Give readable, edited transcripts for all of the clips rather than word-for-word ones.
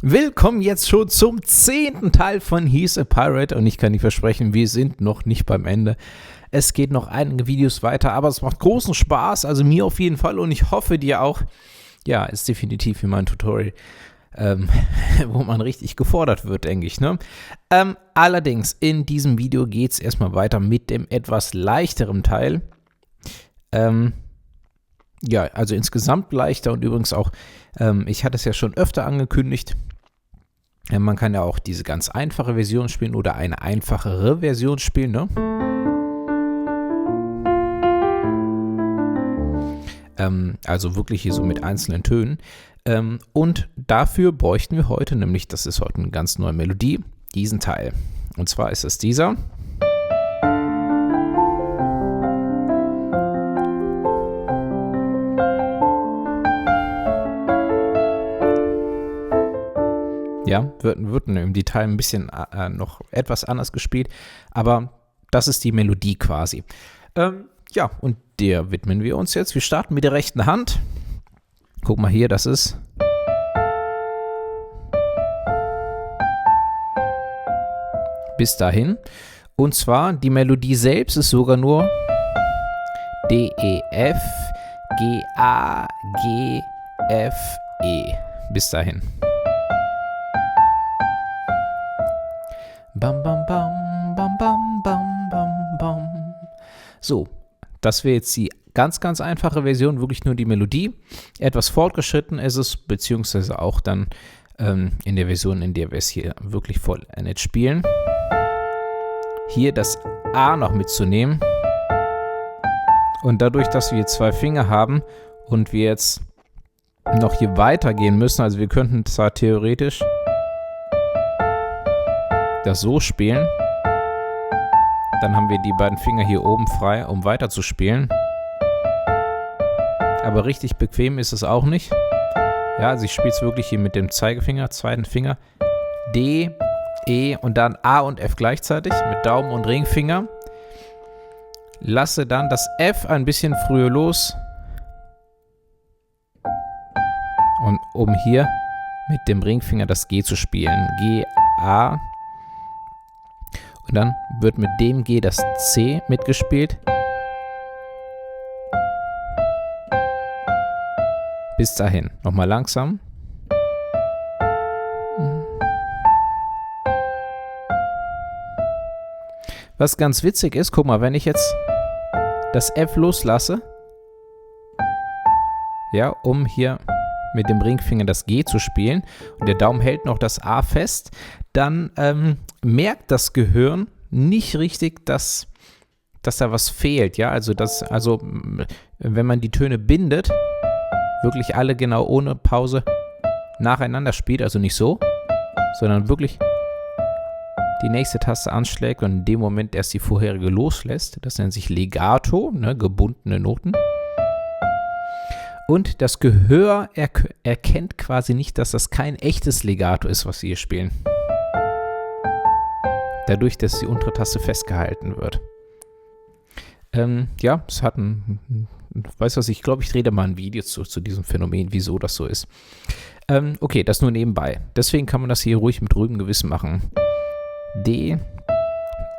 Willkommen jetzt schon zum 10. Teil von He's a Pirate und ich kann dir versprechen, wir sind noch nicht beim Ende. Es geht noch einige Videos weiter, aber es macht großen Spaß, also mir auf jeden Fall und ich hoffe dir auch. Ja, ist definitiv wie mein Tutorial, wo man richtig gefordert wird, denke ich, ne? Allerdings, in diesem Video geht es erstmal weiter mit dem etwas leichteren Teil. Ja, also insgesamt leichter und übrigens auch, ich hatte es ja schon öfter angekündigt, man kann ja auch diese ganz einfache Version spielen oder eine einfachere Version spielen, ne? Also wirklich hier so mit einzelnen Tönen. Und dafür bräuchten wir heute, nämlich das ist heute eine ganz neue Melodie, diesen Teil. Und zwar ist es dieser. Ja, wird im Detail ein bisschen noch etwas anders gespielt, aber das ist die Melodie quasi. Ja, und der widmen wir uns jetzt. Wir starten mit der rechten Hand. Guck mal hier, das ist. Bis dahin. Und zwar, die Melodie selbst ist sogar nur D, E, F, G, A, G, F, E. Bis dahin. Bam, bam, bam, bam, bam, bam, bam, bam. So, das wäre jetzt die ganz, ganz einfache Version, wirklich nur die Melodie. Etwas fortgeschritten ist es, beziehungsweise auch dann in der Version, in der wir es hier wirklich vollendet spielen. Hier das A noch mitzunehmen. Und dadurch, dass wir zwei Finger haben und wir jetzt noch hier weitergehen müssen, also wir könnten zwar theoretisch das so spielen, dann haben wir die beiden Finger hier oben frei, um weiter zu spielen. Aber richtig bequem ist es auch nicht. Ja, also ich spiele es wirklich hier mit dem Zeigefinger, zweiten Finger, D, E und dann A und F gleichzeitig mit Daumen und Ringfinger. Lasse dann das F ein bisschen früher los. Und um hier mit dem Ringfinger das G zu spielen. G, A. Und dann wird mit dem G das C mitgespielt. Bis dahin. Nochmal langsam. Was ganz witzig ist, guck mal, wenn ich jetzt das F loslasse, ja, um hier mit dem Ringfinger das G zu spielen und der Daumen hält noch das A fest, dann merkt das Gehirn nicht richtig, dass da was fehlt. Ja, also wenn man die Töne bindet, wirklich alle genau ohne Pause nacheinander spielt, also nicht so, sondern wirklich die nächste Taste anschlägt und in dem Moment erst die vorherige loslässt. Das nennt sich Legato, ne, gebundene Noten. Und das Gehör erkennt quasi nicht, dass das kein echtes Legato ist, was wir hier spielen. Dadurch, dass die untere Taste festgehalten wird. Ja, es hat weißt du was, ich glaube, ich drehe da mal ein Video zu diesem Phänomen, wieso das so ist. Okay, das nur nebenbei. Deswegen kann man das hier ruhig mit ruhigem Gewissen machen. D,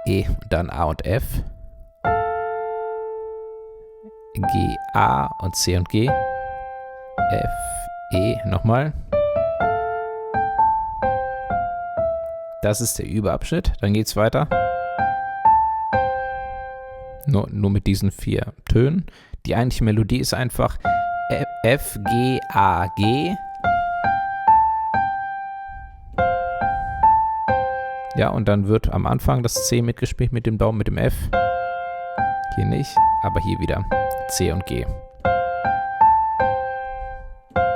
E, dann A und F. G, A und C und G. F, E, nochmal. Das ist der Überabschnitt. Dann geht es weiter. Nur mit diesen 4 Tönen. Die eigentliche Melodie ist einfach F, G, A, G. Ja, und dann wird am Anfang das C mitgespielt mit dem Daumen, mit dem F. Hier nicht, aber hier wieder C und G.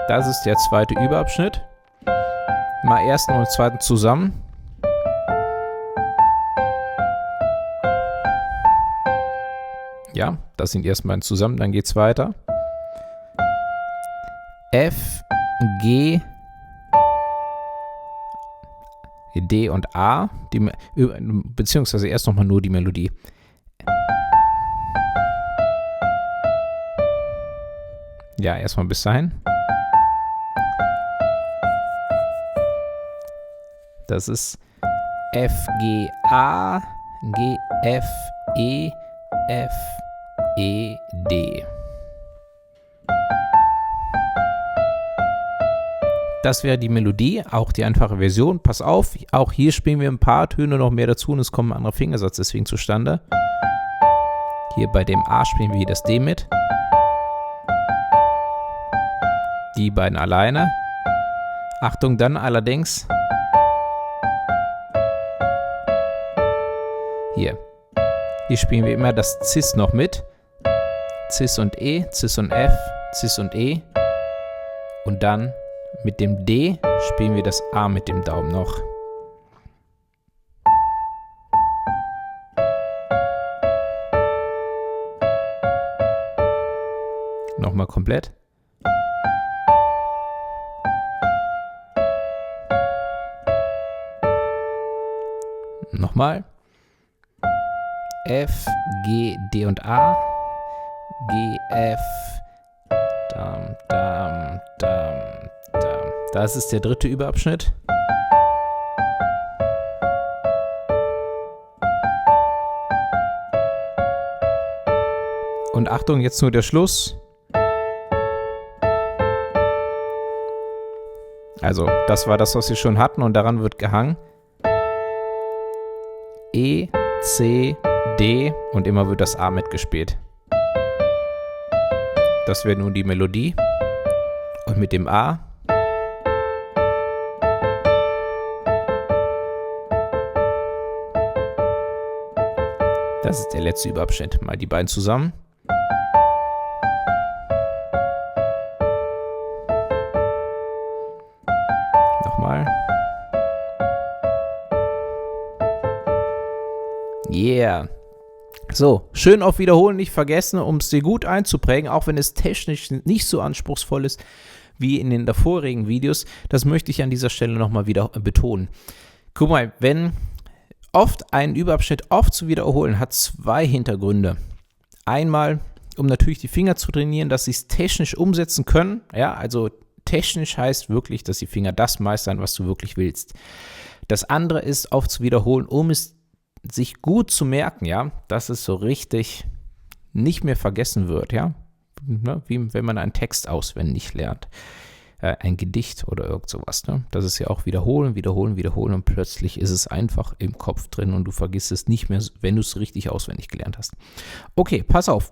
Das ist der zweite Überabschnitt. Mal ersten und zweiten zusammen. Ja, das sind erstmal zusammen, dann geht's weiter. F, G, D und A, beziehungsweise erst nochmal nur die Melodie. Ja, erstmal bis dahin. Das ist F, G, A, G, F, E, F, E, D. Das wäre die Melodie, auch die einfache Version. Pass auf, auch hier spielen wir ein paar Töne noch mehr dazu und es kommt ein anderer Fingersatz deswegen zustande. Hier bei dem A spielen wir hier das D mit. Die beiden alleine. Achtung, dann allerdings hier spielen wir immer das Cis noch mit. Cis und E, Cis und F, Cis und E. Und dann mit dem D spielen wir das A mit dem Daumen noch. Nochmal komplett. Nochmal. F, G, D und A. G, F, Dam, Dam, Dam, Dam. Das ist der dritte Überabschnitt. Und Achtung, jetzt nur der Schluss. Also, das war das, was wir schon hatten und daran wird gehangen. E, C, D und immer wird das A mitgespielt. Das wäre nun die Melodie. Und mit dem A das ist der letzte Überabschnitt. Mal die beiden zusammen. Nochmal. Yeah. So, schön auf Wiederholen nicht vergessen, um es dir gut einzuprägen, auch wenn es technisch nicht so anspruchsvoll ist wie in den davorigen Videos. Das möchte ich an dieser Stelle nochmal wieder betonen. Guck mal, wenn oft ein Überabschnitt oft zu wiederholen, hat zwei Hintergründe. Einmal, um natürlich die Finger zu trainieren, dass sie es technisch umsetzen können. Ja, also technisch heißt wirklich, dass die Finger das meistern, was du wirklich willst. Das andere ist, oft zu wiederholen, um es sich gut zu merken, ja, dass es so richtig nicht mehr vergessen wird, ja, wie wenn man einen Text auswendig lernt, ein Gedicht oder irgend sowas, ne? Das ist ja auch wiederholen, wiederholen, wiederholen und plötzlich ist es einfach im Kopf drin und du vergisst es nicht mehr, wenn du es richtig auswendig gelernt hast. Okay, pass auf,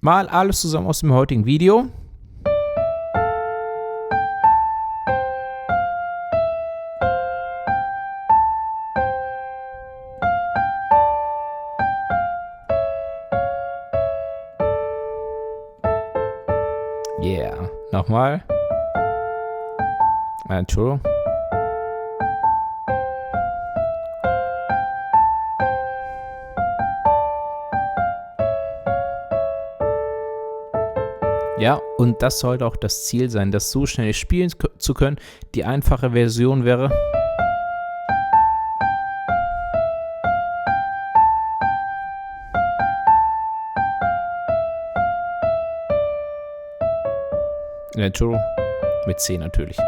mal alles zusammen aus dem heutigen Video. Yeah, nochmal. Entschuldigung. Ja, und das sollte auch das Ziel sein, das so schnell spielen zu können. Die einfache Version wäre. Entschuldigung, mit C natürlich.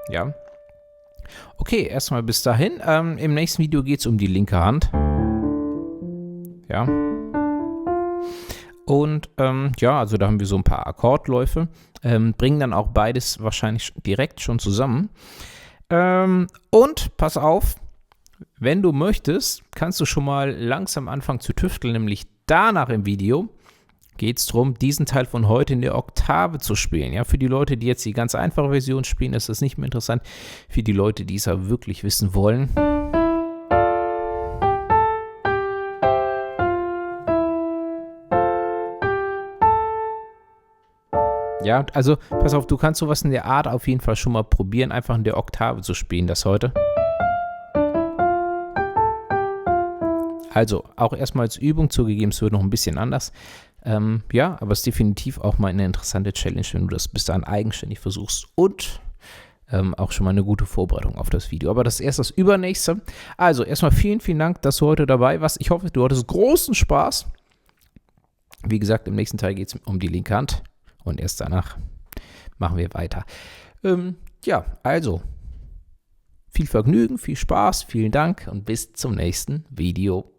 Ja. Okay, erstmal bis dahin. Im nächsten Video geht es um die linke Hand. Ja. Und ja, also da haben wir so ein paar Akkordläufe. Bringen dann auch beides wahrscheinlich direkt schon zusammen. Und pass auf, wenn du möchtest, kannst du schon mal langsam anfangen zu tüfteln, nämlich danach im Video geht es darum, diesen Teil von heute in der Oktave zu spielen. Ja, für die Leute, die jetzt die ganz einfache Version spielen, ist das nicht mehr interessant. Für die Leute, die es aber wirklich wissen wollen. Ja, also pass auf, du kannst sowas in der Art auf jeden Fall schon mal probieren, einfach in der Oktave zu spielen, das heute. Also, auch erstmal als Übung zugegeben, es wird noch ein bisschen anders. Ja, aber es ist definitiv auch mal eine interessante Challenge, wenn du das bis dahin eigenständig versuchst und auch schon mal eine gute Vorbereitung auf das Video. Aber das ist erst das Übernächste. Also, erstmal vielen, vielen Dank, dass du heute dabei warst. Ich hoffe, du hattest großen Spaß. Wie gesagt, im nächsten Teil geht es um die linke Hand und erst danach machen wir weiter. Ja, also, viel viel Vergnügen, viel Spaß, vielen Dank und bis zum nächsten Video.